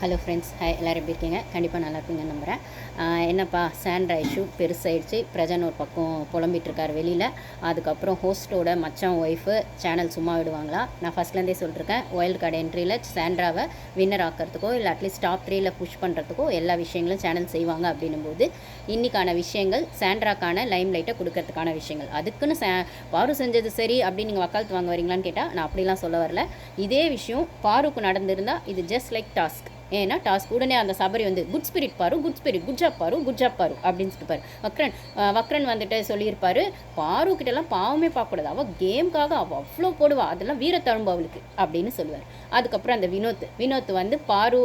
Hello friends, hi. எல்லோரும் எப்படி இருக்கீங்க? கண்டிப்பாக நல்லா இருப்பீங்கன்னு நம்புகிறேன். என்னப்பா சாண்ட்ரா இஷ்யூ பெருசாயிடுச்சு. பிரஜன் ஒரு பக்கம் புலம்பிகிட்ருக்கார் வெளியில். அதுக்கப்புறம் ஹோஸ்ட்டோட மச்சான் ஒய்ஃபு சேனல் சும்மா விடுவாங்களா? நான் ஃபஸ்ட்லேருந்தே சொல்லிட்டுருக்கேன், ஒயில்ட் கார்டு என்ட்ரியில் சாண்ட்ராவை வின்னர் ஆக்கிறதுக்கோ இல்லை அட்லீஸ்ட் டாப் 3ல் புஷ் பண்ணுறதுக்கோ எல்லா விஷயங்களும் சேனல் செய்வாங்க. அப்படின்னும்போது இன்றைக்கான விஷயங்கள் சாண்ட்ராக்கான லைம் லைட்டை கொடுக்கறதுக்கான விஷயங்கள். அதுக்குன்னு பாரு செஞ்சது சரி அப்படின்னு நீங்கள் வக்காலத்து வாங்க வரீங்களான்னு கேட்டால் நான் அப்படிலாம் சொல்ல வரல. இதே விஷயம் பாருக்கு நடந்திருந்தால் இது ஜஸ்ட் லைக் டாஸ்க். ஏன்னா டாஸ்க் உடனே அந்த சபரி வந்து குட் ஸ்பிரிட் பாரு, குட் ஸ்பிரிட், குட் ஜாப் பாரு, குட் ஜாப் பாரு அப்படின்னு சொல்லிட்டு வக்ரன் வந்துட்டு சொல்லியிருப்பாரு, பாரு கிட்டலாம் பாவமே பார்க்கக்கூடாது, அவள் கேமுக்காக அவள் அவ்வளோ போடுவா, அதெல்லாம் வீரத்தழும்பு அவளுக்கு அப்படின்னு சொல்லுவார். அதுக்கப்புறம் அந்த வினோத் வந்து பாரு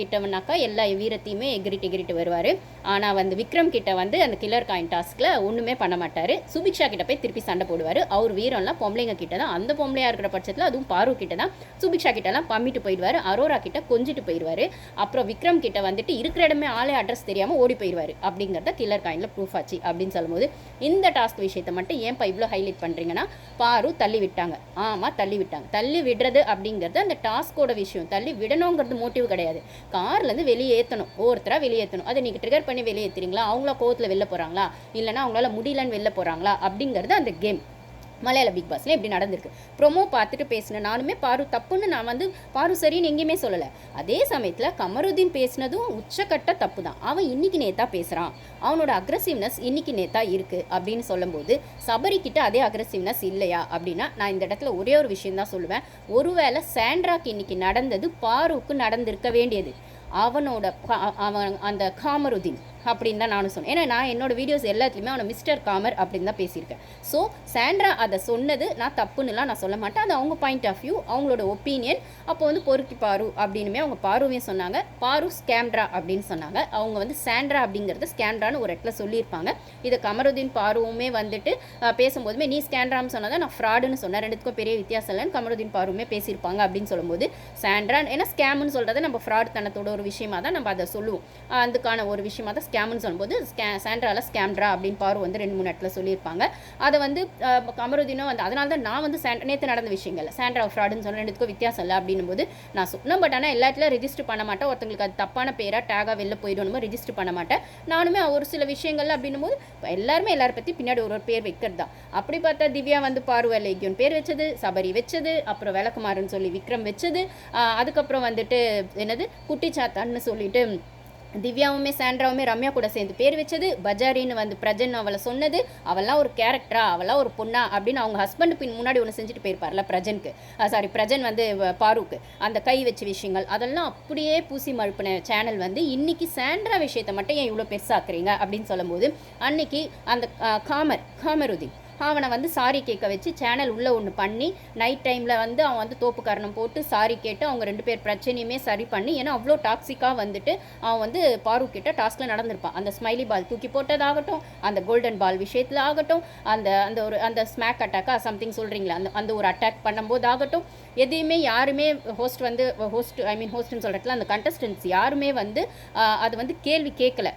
கிட்டவனாக்கா எல்லா வீரத்தையுமே எகிரிட்டு வருவார். ஆனால் வந்து விக்ரம் கிட்ட வந்து அந்த கில்லர் காயின் டாஸ்கில் ஒன்றுமே பண்ண மாட்டார். சுபிக்ஷா கிட்ட போய் திருப்பி சண்டை போடுவார். அவர் வீரம்லாம் பொம்பளைங்க கிட்ட தான், அந்த பொம்பளையாக இருக்கிற பட்சத்தில் அதுவும் பாரு கிட்ட தான் சுபிக்ஷா கிட்டலாம் பம்மிட்டு போயிடுவார். அரோரா கிட்ட கொஞ்சிட்டு போயிடுவார். அப்புறம் விக்ரம் கிட்ட வந்துட்டு இருக்கிற இடமே ஆளே அட்ரஸ் தெரியாமல் ஓடி போயிடுவார். அப்படிங்கிறத கில்லர் காயினில் ப்ரூஃப் ஆச்சு அப்படின்னு சொல்லும்போது இந்த டாஸ்க் விஷயத்தை மட்டும் ஏன்ப்பா இவ்வளோ ஹைலைட் பண்ணுறீங்கன்னா, பாரு தள்ளி விட்டாங்க. ஆமாம், தள்ளி விட்டாங்க. தள்ளி விடுறது அப்படிங்கிறது அந்த டாஸ்கோட விஷயம். தள்ளி விடணுங்கிறது மோட்டிவ் கிடையாது. கார்லேருந்து வெளியேற்றணும், ஒவ்வொருத்தராக வெளியேற்றணும். அதை நீங்கள் ட்ரிகர் பண்ணி வெளியேற்றுறீங்களா, அவங்களா கோவத்தில் வெளில போகிறாங்களா, இல்லைனா அவங்களால முடியலன்னு வெளில போகிறாங்களா அப்படிங்கிறது அந்த கேம். மலையாள பிக் பாஸில் எப்படி நடந்திருக்கு. ப்ரொமோ பார்த்துட்டு பேசினேன் நானுமே, பாரு தப்புன்னு நான் வந்து பாரு சரின்னு எங்கேயுமே சொல்லலை. அதே சமயத்தில் கமருதீன் பேசினதும் உச்சக்கட்ட தப்பு தான். அவன் இன்னைக்கு நேத்தா பேசுகிறான், அவனோட அக்ரெசிவ்னஸ் இன்னைக்கு நேத்தா இருக்குது அப்படின்னு சொல்லும்போது சபரிக்கிட்ட அதே அக்ரெசிவ்னஸ் இல்லையா அப்படின்னா, நான் இந்த இடத்துல ஒரே ஒரு விஷயம் தான் சொல்லுவேன். ஒருவேளை சாண்ட்ராக்கு இன்னைக்கு நடந்தது பாருக்கு நடந்திருக்க வேண்டியது. அவன் அந்த காமருதீன் அப்படின்னு தான் நானும் சொன்னேன். ஏன்னா நான் என்னோடய வீடியோஸ் எல்லாத்துலேயுமே அவனை மிஸ்டர் காமர் அப்படின்னு தான் பேசியிருக்கேன். ஸோ சாண்ட்ரா அதை சொன்னது நான் தப்புன்னுலாம் நான் சொல்ல மாட்டேன். அது அவங்க பாயிண்ட் ஆஃப் வியூ, அவங்களோட ஒப்பீனியன். அப்போ வந்து பொறுக்கி பாரு அப்படின்னுமே அவங்க பாருவையும் சொன்னாங்க, பாரு ஸ்கேம்ட்ரா அப்படின்னு சொன்னாங்க. அவங்க வந்து சாண்ட்ரா அப்படிங்கிறது ஸ்கேம்ட்ரான்னு ஒரு இடத்துல சொல்லியிருப்பாங்க. இதை கமருதீன் பாருவுமே வந்துட்டு பேசும்போதுமே நீ ஸ்கேம்ட்ரான்னு சொன்னதை நான் ஃப்ராடுன்னு சொன்னேன், ரெண்டுத்துக்கும் பெரிய வித்தியாசம் இல்லைன்னு கமருதீன் பாருவுமே பேசியிருப்பாங்க. அப்படின்னு சொல்லும்போது சாண்ட்ரா ஏன்னா ஸ்கேம்னு சொல்கிறத நம்ம ஃப்ராட் தனத்தோட ஒரு விஷயமாக தான் நம்ம அதை சொல்லுவோம். அதுக்கான ஒரு விஷயமாக தான் ஸ்கேம்னு சொல்லும்போது சாண்ட்ரால ஸ்கேம்ட்ரா அப்படின்னு பாரு வந்து 2-3 இடத்துல சொல்லியிருப்பாங்க. அதை வந்து கமருதீனும் வந்து அதனால தான் நான் வந்து நேற்று நடந்த விஷயங்கள் சாண்ட்ரா ஃப்ராடுன்னு சொன்ன ரெண்டுத்துக்கும் வித்தியாசம் இல்லை அப்படின்னும் போது நான் சொன்னேன். பட் ஆனால் எல்லா இடத்துல ரெஜிஸ்டர் பண்ண மாட்டேன். ஒருத்தங்களுக்கு அது தப்பான பேராக டேகாக வெளில போயிடணும், ரெஜிஸ்டர் பண்ண மாட்டேன். நானுமே ஒரு சில விஷயங்கள்ல அப்படின்னும் போது எல்லாருமே எல்லாரை பற்றி பின்னாடி ஒரு பேர் வைக்கிறது தான். அப்படி பார்த்தா திவ்யா வந்து பாருவ லேகியோன் பேர் வச்சது, சபரி வச்சது, அப்புறம் விளக்குமாறுன்னு சொல்லி விக்ரம் வச்சது, அதுக்கப்புறம் வந்துட்டு என்னது குட்டிச்சாத்தான்னு சொல்லிட்டு திவ்யாவுமே சாண்ட்ராவுமே ரம்யா கூட சேர்ந்து பேர் வச்சது, பஜாரின்னு வந்து பிரஜன் அவளை சொன்னது, அவெல்லாம் ஒரு கேரக்டரா, அவெல்லாம் ஒரு பொண்ணா அப்படின்னு அவங்க ஹஸ்பண்டு பின் முன்னாடி ஒன்று செஞ்சுட்டு போயிருப்பார்ல பிரஜன் வந்து பாருக்கு அந்த கை வச்ச விஷயங்கள் அதெல்லாம் அப்படியே பூசி மழுப்பின சேனல் வந்து இன்னைக்கு சாண்ட்ரா விஷயத்தை மட்டும் ஏன் இவ்வளோ பெருசாக்குறீங்க அப்படின்னு சொல்லும்போது அன்னைக்கு அந்த காமருதீன் அவனை வந்து சாரி கேட்க வச்சு சேனல் உள்ளே ஒன்று பண்ணி நைட் டைமில் வந்து அவன் வந்து தோப்பு காரணம் போட்டு சாரி கேட்டு அவங்க 2 பேர் பிரச்சனையுமே சரி பண்ணி, ஏன்னா அவ்வளோ டாக்ஸிக்காக வந்துட்டு அவன் வந்து பாரு கிட்ட டாஸ்கில் நடந்திருப்பான். அந்த ஸ்மைலி பால் தூக்கி போட்டதாகட்டும், அந்த கோல்டன் பால் விஷயத்தில் ஆகட்டும், அந்த ஸ்மாக் அட்டாக்காக சம்திங் சொல்கிறீங்களா, அந்த ஒரு அட்டாக் பண்ணும்போது ஆகட்டும், எதையுமே யாருமே ஹோஸ்ட்னு சொல்கிறதுல அந்த கண்டஸ்டன்ஸ் யாருமே வந்து அது வந்து கேள்வி கேட்கல.